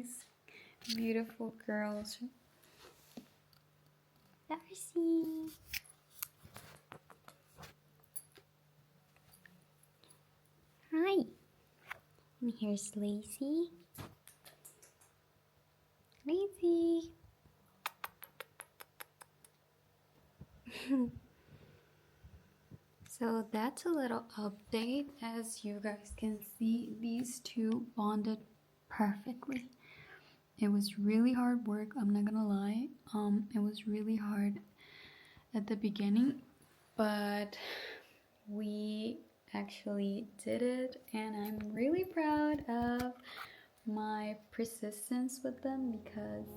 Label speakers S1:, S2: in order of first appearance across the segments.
S1: these beautiful girls. Darcy. Hi. And here's Lacey. Lacey. So that's a little update. As you guys can see, these two bonded perfectly. It was really hard work, I'm not gonna lie. It was really hard at the beginning, but we actually did it, and I'm really proud of my persistence with them because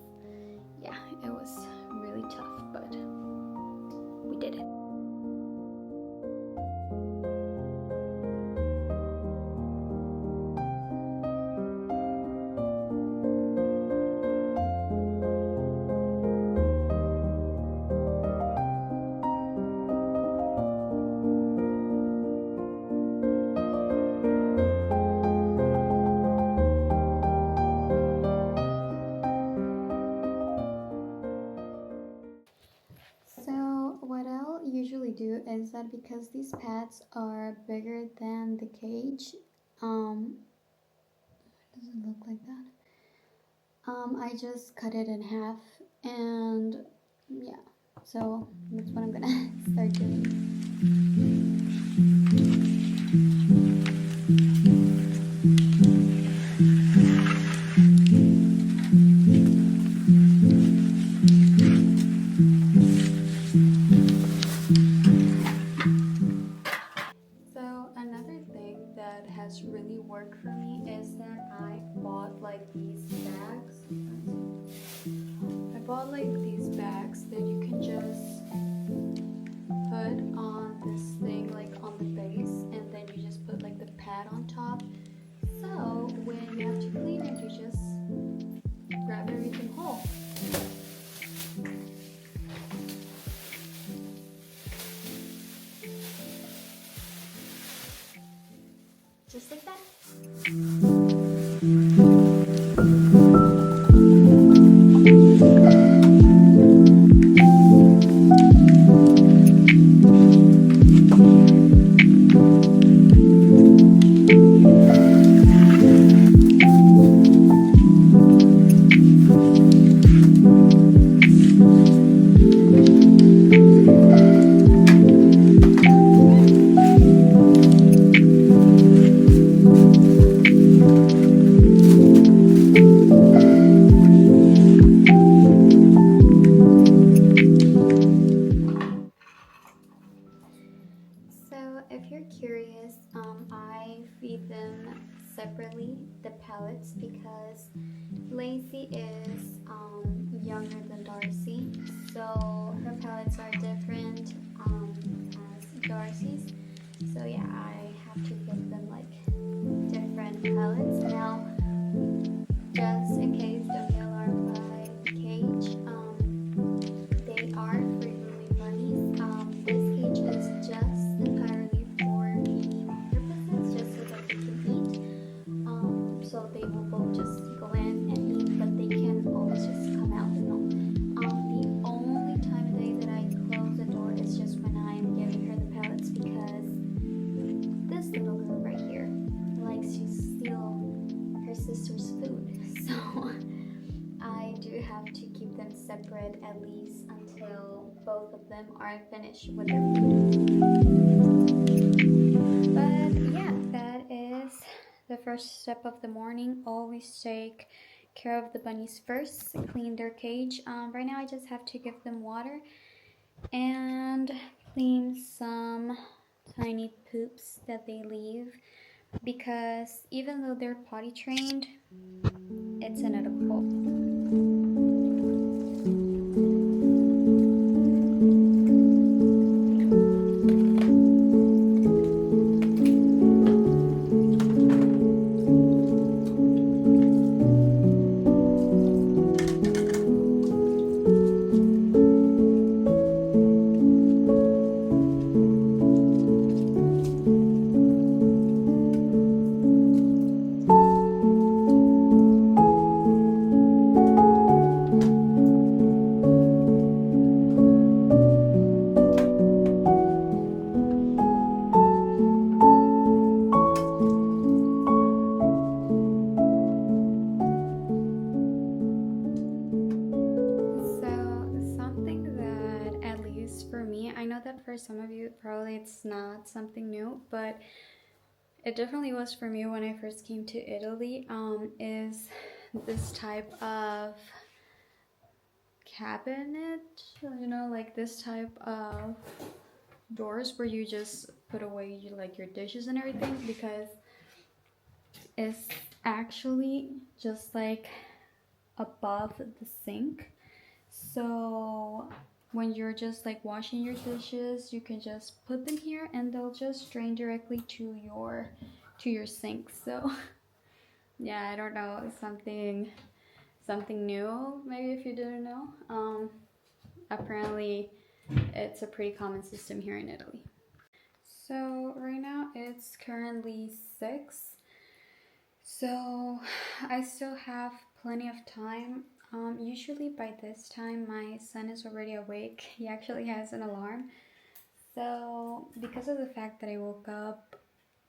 S1: yeah, it was really tough, but we did it. Do is that because these pads are bigger than the cage, it doesn't look like that. I just cut it in half, and yeah, so that's what I'm gonna start doing. Really work for me is that I bought like these bags. I bought like these bags that you can just put on this thing like on the base, and then you just put like the pad on top. So when you have to clean it, you just grab everything whole. Just like that. I feed them separately, the pellets, because Lacey is younger than Darcy, so her pellets are different as Darcy's. So yeah, I have to give them like different pellets. Now, just in case the male are by the cage, they are free-roaming bunnies. This cage is just entirely for feeding purposes, just so that they can eat. So they will both just go in and eat, but they can always just come out and all. The only time of day that I close the door is just when I'm giving her the pellets, because this little girl right here likes to steal her sister's food. So I do have to keep them separate at least until both of them are finished with their food. But yeah, that is the first step of the morning. Always take care of the bunnies first, clean their cage. Right now I just have to give them water and clean some tiny poops that they leave, because even though they're potty trained, it's inedible. I know that for some of you probably it's not something new, but it definitely was for me when I first came to Italy. Is this type of cabinet, you know, like this type of doors where you just put away like your dishes and everything, because it's actually just like above the sink. So when you're just like washing your dishes, you can just put them here and they'll just drain directly to your sink. So yeah, I don't know, something new maybe if you didn't know. Apparently it's a pretty common system here in Italy. So right now it's currently 6, so I still have plenty of time. Usually by this time my son is already awake. He actually has an alarm. So because of the fact that I woke up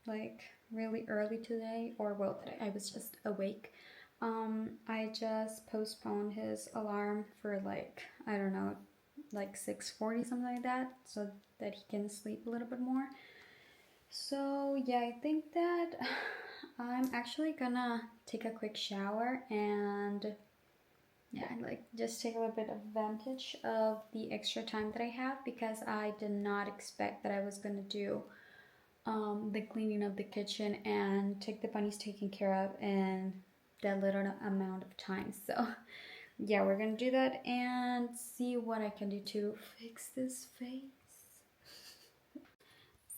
S1: like really early today, or well, today I was just awake, I just postponed his alarm for like, I don't know, like 6:40, something like that, so that he can sleep a little bit more. So yeah, I think that I'm actually gonna take a quick shower and yeah, like just take a little bit of advantage of the extra time that I have, because I did not expect that I was gonna do the cleaning of the kitchen and take the bunnies taken care of in that little amount of time. So yeah, we're gonna do that and see what I can do to fix this face.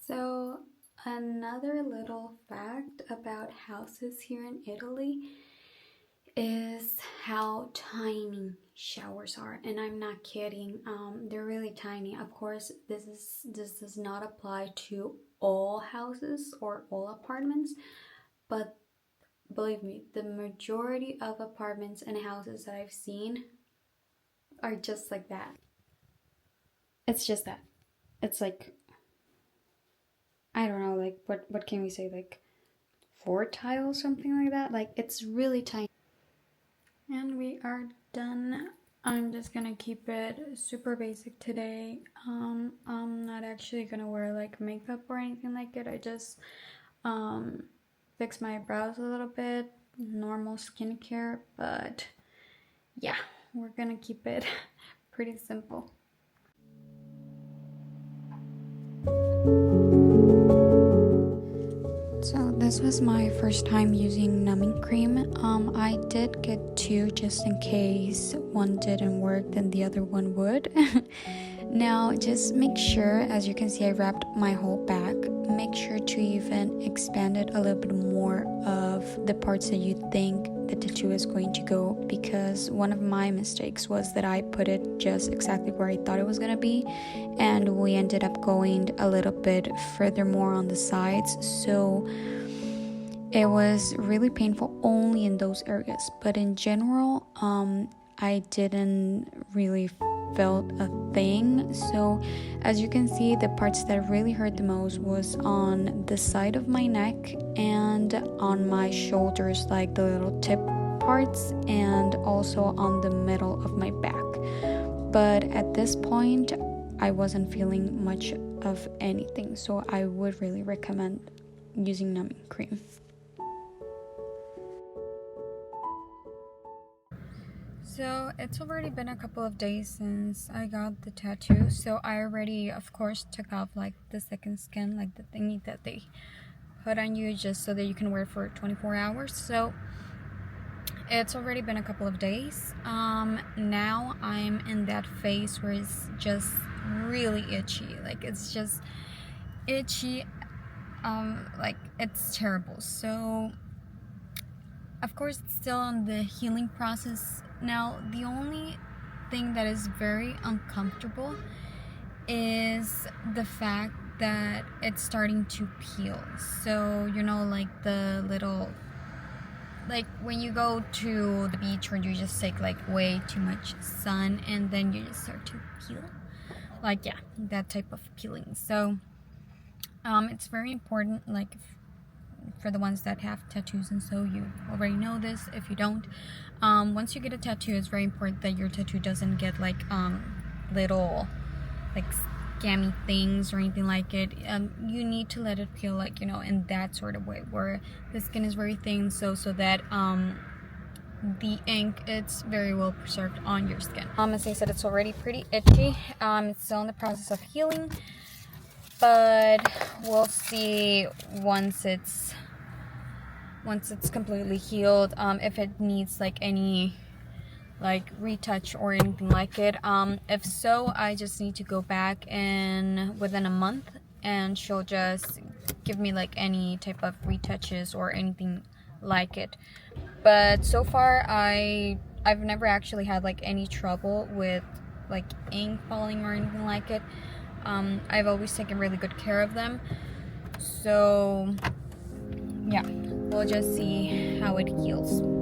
S1: So another little fact about houses here in Italy is how tiny showers are, and I'm not kidding. They're really tiny. Of course, this does not apply to all houses or all apartments, but believe me, the majority of apartments and houses that I've seen are just like that. It's just that. It's like, I don't know, like what can we say, like 4 tiles, something like that. Like it's really tiny. And we are done. I'm just gonna keep it super basic today. I'm not actually gonna wear like makeup or anything like it. I just fix my brows a little bit, normal skincare, but yeah, we're gonna keep it pretty simple. So this was my first time using numbing cream. I did get 2 just in case one didn't work, then the other one would. Now just make sure, as you can see, I wrapped my whole back. Make sure to even expand it a little bit more of the parts that you think the tattoo is going to go, because one of my mistakes was that I put it just exactly where I thought it was gonna be, and we ended up going a little bit furthermore on the sides, so it was really painful only in those areas. But in general, I didn't really felt a thing. So as you can see, the parts that really hurt the most was on the side of my neck and on my shoulders, like the little tip parts, and also on the middle of my back. But at this point I wasn't feeling much of anything, so I would really recommend using numbing cream. So it's already been a couple of days since I got the tattoo, so I already of course took off like the second skin, like the thingy that they put on you just so that you can wear it for 24 hours. So it's already been a couple of days. Now I'm in that phase where it's just really itchy, like it's just itchy, like it's terrible. So of course it's still on the healing process. Now the only thing that is very uncomfortable is the fact that it's starting to peel. So you know, like the little, like when you go to the beach or you just take like way too much sun and then you just start to peel, like yeah, that type of peeling. So it's very important, like for the ones that have tattoos, and so you already know this. If you don't, once you get a tattoo, it's very important that your tattoo doesn't get like little like
S2: scammy things or anything like it. You need to let it peel, like, you know, in that sort of way where the skin is very thin, so that the ink, it's very well preserved on your skin. As I said, it's already pretty itchy. It's still in the process of healing, but we'll see once it's completely healed, if it needs like any like retouch or anything like it. If so, I just need to go back in within a month and she'll just give me like any type of retouches or anything like it. But so far I've never actually had like any trouble with like ink falling or anything like it. I've always taken really good care of them, so yeah, we'll just see how it heals.